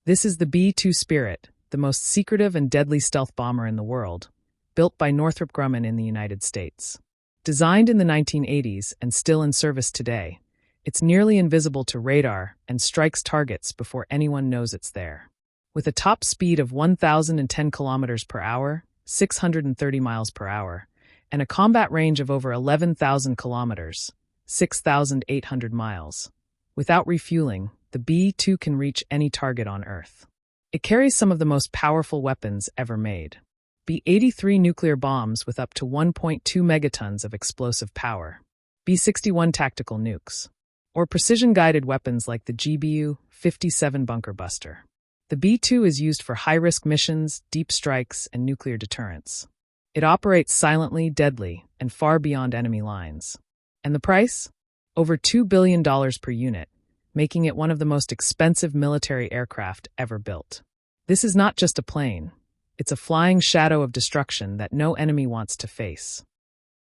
This is the B-2 Spirit, the most secretive and deadly stealth bomber in the world, built by Northrop Grumman in the United States. Designed in the 1980s and still in service today, it's nearly invisible to radar and strikes targets before anyone knows it's there. With a top speed of 1,010 kilometers per hour, 630 miles per hour, and a combat range of over 11,000 kilometers, 6,800 miles. Without refueling, the B-2 can reach any target on Earth. It carries some of the most powerful weapons ever made. B-83 nuclear bombs with up to 1.2 megatons of explosive power, B-61 tactical nukes, or precision-guided weapons like the GBU-57 bunker buster. The B-2 is used for high-risk missions, deep strikes, and nuclear deterrence. It operates silently, deadly, and far beyond enemy lines. And the price? Over $2 billion per unit, making it one of the most expensive military aircraft ever built. This is not just a plane. It's a flying shadow of destruction that no enemy wants to face.